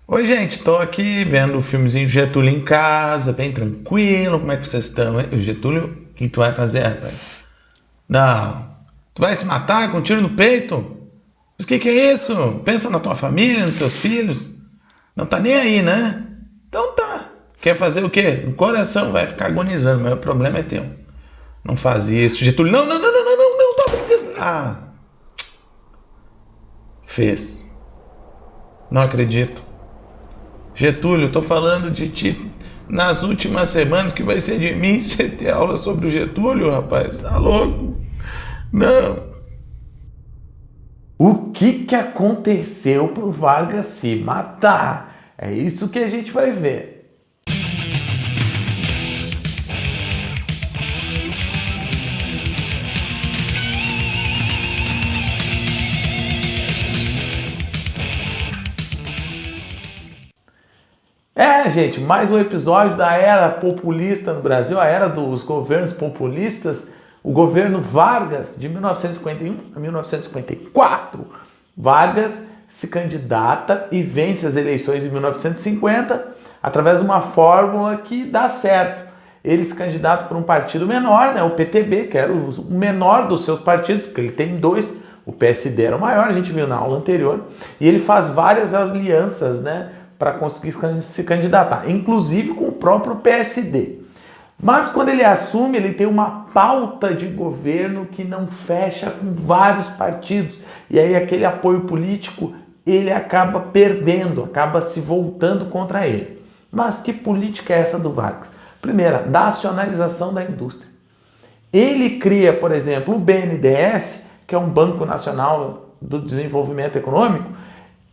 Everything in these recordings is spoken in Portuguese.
Oi, gente, tô aqui vendo o filmezinho Getúlio em casa, bem tranquilo. Como é que vocês estão, hein? O Getúlio, o que tu vai fazer, rapaz? Não. Tu vai se matar com um tiro no peito? Mas que é isso? Pensa na tua família, nos teus filhos. Não tá nem aí, né? Então tá. Quer fazer o quê? O coração vai ficar agonizando, mas o problema é teu. Não faz isso. Getúlio, não, não, não, não, não, não, não, tá brincando. Ah, fez. Não acredito. Getúlio, tô falando de ti nas últimas semanas, que vai ser de mim você ter aula sobre o Getúlio, rapaz? Tá louco? Não. O que aconteceu pro Vargas se matar? É isso que a gente vai ver. Gente, mais um episódio da era populista no Brasil, a era dos governos populistas, o governo Vargas, de 1951 a 1954. Vargas se candidata e vence as eleições de 1950 através de uma fórmula que dá certo. Ele se candidata por um partido menor, né, o PTB, que era o menor dos seus partidos, porque ele tem dois, o PSD era o maior, a gente viu na aula anterior, e ele faz várias alianças, né, para conseguir se candidatar, inclusive com o próprio PSD. Mas quando ele assume, ele tem uma pauta de governo que não fecha com vários partidos. E aí aquele apoio político, ele acaba perdendo, acaba se voltando contra ele. Mas que política é essa do Vargas? Primeira, nacionalização da indústria. Ele cria, por exemplo, o BNDES, que é um Banco Nacional do Desenvolvimento Econômico.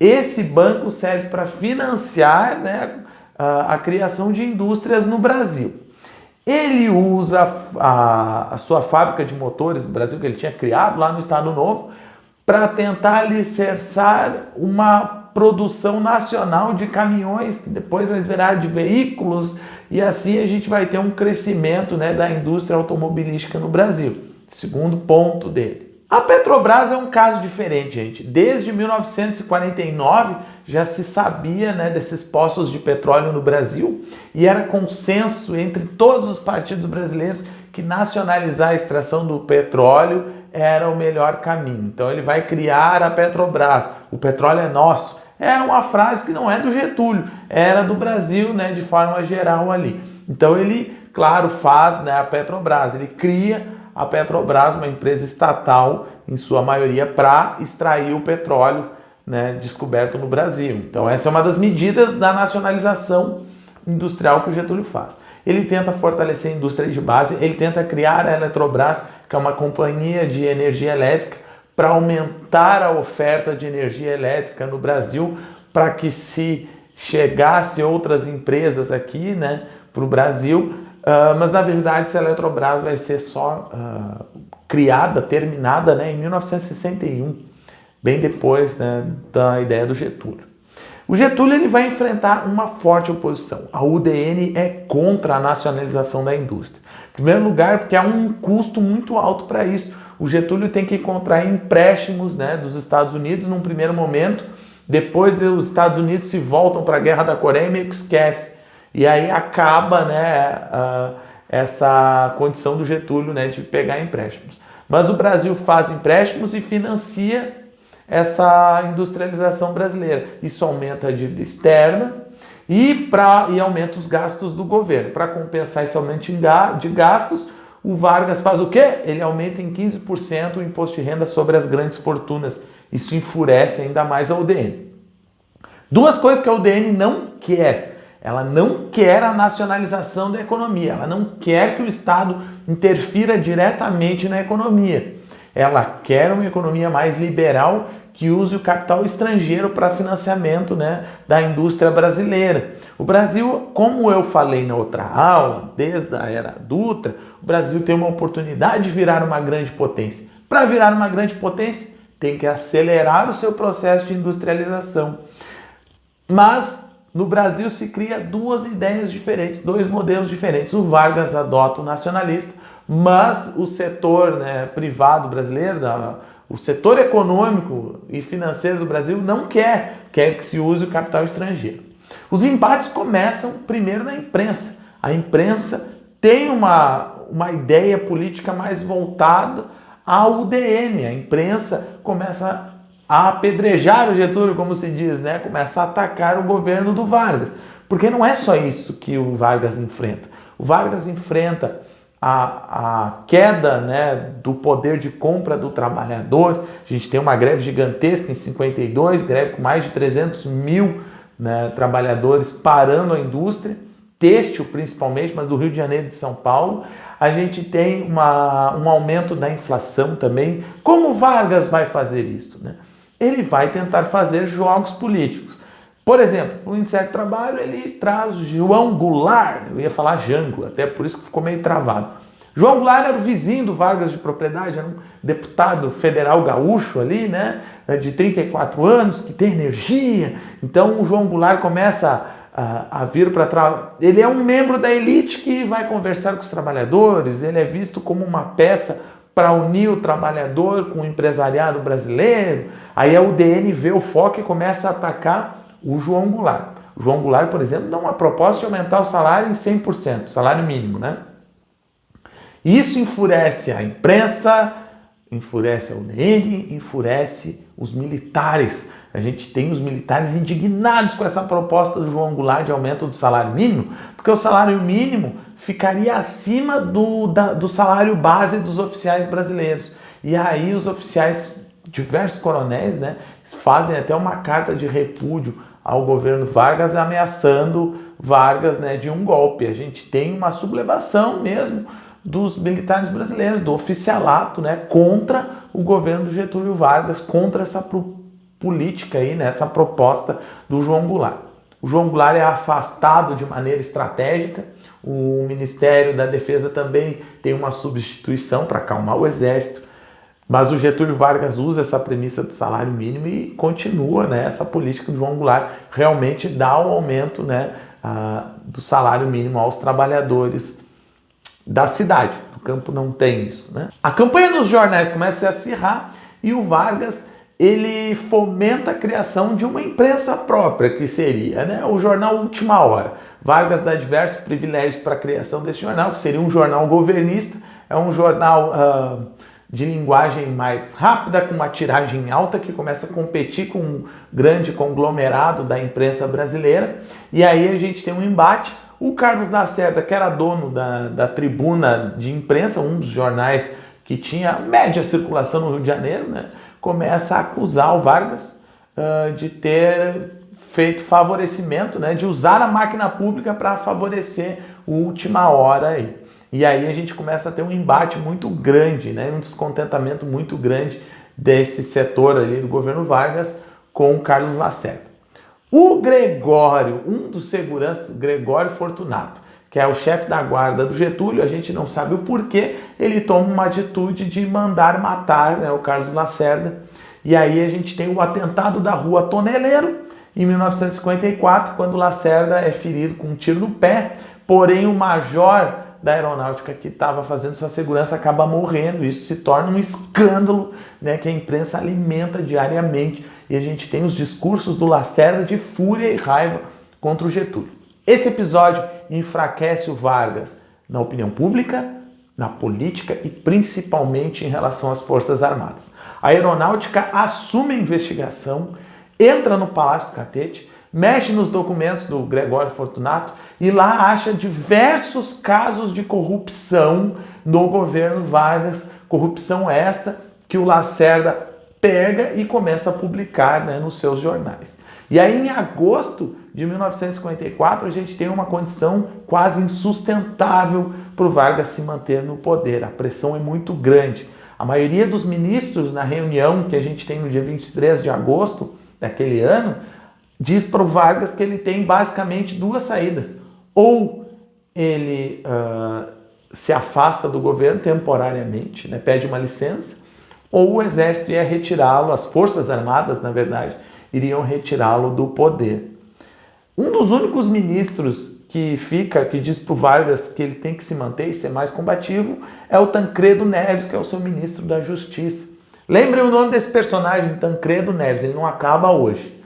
Esse banco serve para financiar, né, a criação de indústrias no Brasil. Ele usa a sua fábrica de motores do Brasil, que ele tinha criado lá no Estado Novo, para tentar alicerçar uma produção nacional de caminhões, que depois vai virar de veículos, e assim a gente vai ter um crescimento, né, da indústria automobilística no Brasil. Segundo ponto dele. A Petrobras é um caso diferente, gente. Desde 1949 já se sabia, né, desses poços de petróleo no Brasil e era consenso entre todos os partidos brasileiros que nacionalizar a extração do petróleo era o melhor caminho. Então ele vai criar a Petrobras. O petróleo é nosso. É uma frase que não é do Getúlio, era do Brasil, né, de forma geral ali. Então ele, claro, faz, né, a Petrobras. Ele cria a Petrobras, uma empresa estatal, em sua maioria, para extrair o petróleo, né, descoberto no Brasil. Então essa é uma das medidas da nacionalização industrial que o Getúlio faz. Ele tenta fortalecer a indústria de base, ele tenta criar a Eletrobras, que é uma companhia de energia elétrica, para aumentar a oferta de energia elétrica no Brasil, para que se chegasse outras empresas aqui, né, para o Brasil. Mas na verdade essa Eletrobras vai ser só criada, terminada, né, em 1961, bem depois, né, da ideia do Getúlio. O Getúlio ele vai enfrentar uma forte oposição. A UDN é contra a nacionalização da indústria. Em primeiro lugar, porque há um custo muito alto para isso. O Getúlio tem que contrair empréstimos, né, dos Estados Unidos num primeiro momento, depois os Estados Unidos se voltam para a Guerra da Coreia e meio que esquece. E aí acaba, né, essa condição do Getúlio, né, de pegar empréstimos. Mas o Brasil faz empréstimos e financia essa industrialização brasileira. Isso aumenta a dívida externa e aumenta os gastos do governo. Para compensar esse aumento de gastos, o Vargas faz o quê? Ele aumenta em 15% o imposto de renda sobre as grandes fortunas. Isso enfurece ainda mais a UDN. Duas coisas que a UDN não quer. Ela não quer a nacionalização da economia, ela não quer que o Estado interfira diretamente na economia. Ela quer uma economia mais liberal que use o capital estrangeiro para financiamento, né, da indústria brasileira. O Brasil, como eu falei na outra aula, desde a era Dutra, o Brasil tem uma oportunidade de virar uma grande potência. Para virar uma grande potência, tem que acelerar o seu processo de industrialização. Mas no Brasil se cria duas ideias diferentes, dois modelos diferentes. O Vargas adota o nacionalista, mas o setor, né, privado brasileiro, O setor econômico e financeiro do Brasil não quer que se use o capital estrangeiro. Os embates começam primeiro na imprensa. A imprensa tem uma ideia política mais voltada ao UDN. A imprensa começa a apedrejar o Getúlio, como se diz, né? Começa a atacar o governo do Vargas. Porque não é só isso que o Vargas enfrenta. O Vargas enfrenta a queda, né, do poder de compra do trabalhador. A gente tem uma greve gigantesca em 52, greve com mais de 300 mil, né, trabalhadores parando a indústria, têxtil principalmente, mas do Rio de Janeiro e de São Paulo. A gente tem um aumento da inflação também. Como o Vargas vai fazer isso, né? Ele vai tentar fazer jogos políticos. Por exemplo, no Ministério do Trabalho ele traz João Goulart, eu ia falar Jango, até por isso que ficou meio travado. João Goulart era o vizinho do Vargas de propriedade, era um deputado federal gaúcho ali, né, de 34 anos, que tem energia. Então o João Goulart começa a vir para trás. Ele é um membro da elite que vai conversar com os trabalhadores, ele é visto como uma peça para unir o trabalhador com o empresariado brasileiro. Aí a UDN vê o foco e começa a atacar o João Goulart. O João Goulart, por exemplo, dá uma proposta de aumentar o salário em 100%, salário mínimo, né? Isso enfurece a imprensa, enfurece a UDN, enfurece os militares. A gente tem os militares indignados com essa proposta do João Goulart de aumento do salário mínimo, porque o salário mínimo ficaria acima do salário base dos oficiais brasileiros. E aí os oficiais, diversos coronéis, né, fazem até uma carta de repúdio ao governo Vargas, ameaçando Vargas, né, de um golpe. A gente tem uma sublevação mesmo dos militares brasileiros, do oficialato, né, contra o governo do Getúlio Vargas, contra essa política aí, né, essa proposta do João Goulart. O João Goulart é afastado de maneira estratégica. O Ministério da Defesa também tem uma substituição para acalmar o Exército. Mas o Getúlio Vargas usa essa premissa do salário mínimo e continua, né, essa política do João Goulart, realmente dá um aumento, né, do salário mínimo aos trabalhadores da cidade. No campo não tem isso, né? A campanha dos jornais começa a se acirrar e o Vargas ele fomenta a criação de uma imprensa própria, que seria, né, o jornal Última Hora. Vargas dá diversos privilégios para a criação desse jornal, que seria um jornal governista, é um jornal de linguagem mais rápida, com uma tiragem alta, que começa a competir com um grande conglomerado da imprensa brasileira. E aí a gente tem um embate. O Carlos Lacerda, que era dono da Tribuna de Imprensa, um dos jornais que tinha média circulação no Rio de Janeiro, né, começa a acusar o Vargas de ter feito favorecimento, né, de usar a máquina pública para favorecer o Última Hora aí. E aí a gente começa a ter um embate muito grande, né, um descontentamento muito grande desse setor ali do governo Vargas com o Carlos Lacerda. O Gregório, um dos seguranças, Gregório Fortunato, que é o chefe da guarda do Getúlio, a gente não sabe o porquê, ele toma uma atitude de mandar matar, né, o Carlos Lacerda. E aí a gente tem o atentado da Rua Toneleiro, em 1954, quando Lacerda é ferido com um tiro no pé, porém o major da aeronáutica que estava fazendo sua segurança acaba morrendo. Isso se torna um escândalo, né, que a imprensa alimenta diariamente. E a gente tem os discursos do Lacerda de fúria e raiva contra o Getúlio. Esse episódio enfraquece o Vargas na opinião pública, na política e principalmente em relação às Forças Armadas. A aeronáutica assume a investigação, entra no Palácio do Catete, mexe nos documentos do Gregório Fortunato e lá acha diversos casos de corrupção no governo Vargas, corrupção esta que o Lacerda pega e começa a publicar, né, nos seus jornais. E aí em agosto de 1954 a gente tem uma condição quase insustentável para o Vargas se manter no poder. A pressão é muito grande. A maioria dos ministros na reunião que a gente tem no dia 23 de agosto daquele ano diz para o Vargas que ele tem basicamente duas saídas. Ou ele se afasta do governo temporariamente, né, pede uma licença, ou o exército ia retirá-lo, as forças armadas, na verdade, iriam retirá-lo do poder. Um dos únicos ministros que diz para o Vargas que ele tem que se manter e ser mais combativo, é o Tancredo Neves, que é o seu ministro da Justiça. Lembrem o nome desse personagem, Tancredo Neves, ele não acaba hoje.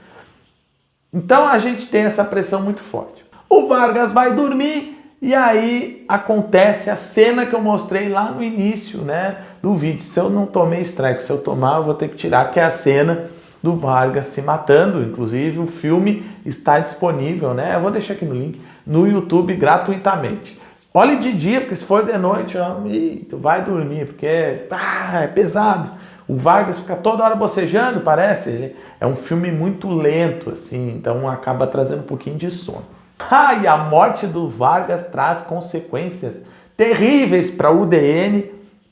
Então a gente tem essa pressão muito forte. O Vargas vai dormir e aí acontece a cena que eu mostrei lá no início, né, do vídeo. Se eu não tomei strike, se eu tomar eu vou ter que tirar, que é a cena do Vargas se matando. Inclusive o filme está disponível, né, eu vou deixar aqui no link, no YouTube gratuitamente. Olhe de dia, porque se for de noite, tu vai dormir, porque é pesado. O Vargas fica toda hora bocejando, parece. Ele é um filme muito lento, assim, então acaba trazendo um pouquinho de sono. E a morte do Vargas traz consequências terríveis para a UDN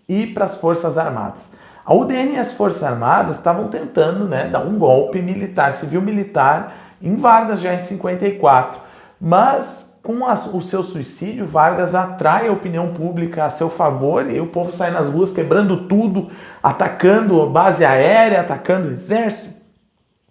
e para as Forças Armadas. A UDN e as Forças Armadas estavam tentando, né, dar um golpe militar, civil-militar, em Vargas já em 54. Mas com o seu suicídio, Vargas atrai a opinião pública a seu favor e o povo sai nas ruas quebrando tudo, atacando base aérea, atacando o exército,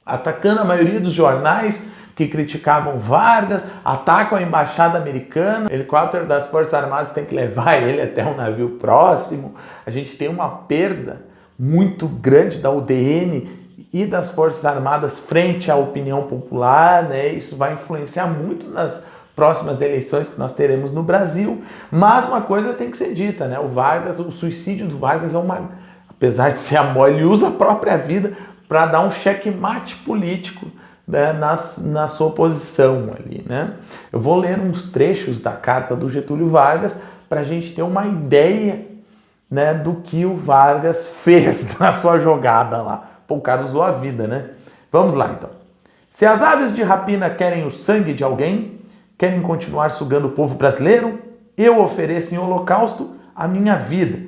atacando a maioria dos jornais que criticavam Vargas, atacam a embaixada americana, o helicóptero das Forças Armadas tem que levar ele até um navio próximo. A gente tem uma perda muito grande da UDN e das Forças Armadas frente à opinião popular, né? Isso vai influenciar muito nas próximas eleições que nós teremos no Brasil, mas uma coisa tem que ser dita, né? O suicídio do Vargas é apesar de ser ele usa a própria vida para dar um checkmate político, né, na sua posição ali, né? Eu vou ler uns trechos da carta do Getúlio Vargas para a gente ter uma ideia, né, do que o Vargas fez na sua jogada lá. Pô, o cara usou a vida, né? Vamos lá, então. Se as aves de rapina querem o sangue de alguém, querem continuar sugando o povo brasileiro, eu ofereço em holocausto a minha vida.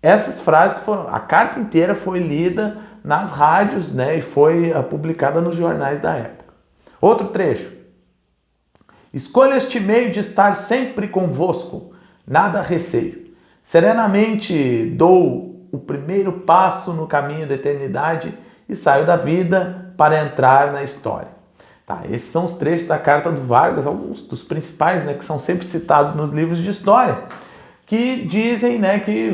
Essas frases a carta inteira foi lida nas rádios, né, e foi publicada nos jornais da época. Outro trecho. Escolha este meio de estar sempre convosco, nada receio. Serenamente dou o primeiro passo no caminho da eternidade e saio da vida para entrar na história. Tá, esses são os trechos da carta do Vargas, alguns dos principais, né, que são sempre citados nos livros de história, que dizem, né, que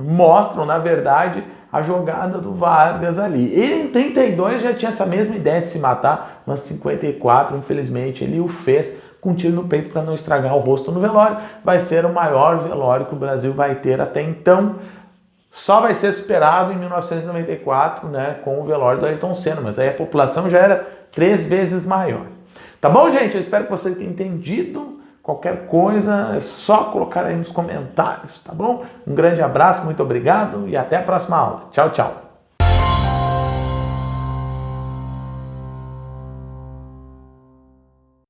mostram, na verdade, a jogada do Vargas ali. Ele em 32 já tinha essa mesma ideia de se matar, mas em 54, infelizmente, ele o fez com um tiro no peito para não estragar o rosto no velório. Vai ser o maior velório que o Brasil vai ter até então. Só vai ser superado em 1994, né, com o velório do Ayrton Senna, mas aí a população já era 3 vezes maior. Tá bom, gente? Eu espero que você tenha entendido. Qualquer coisa é só colocar aí nos comentários, tá bom? Um grande abraço, muito obrigado e até a próxima aula. Tchau, tchau.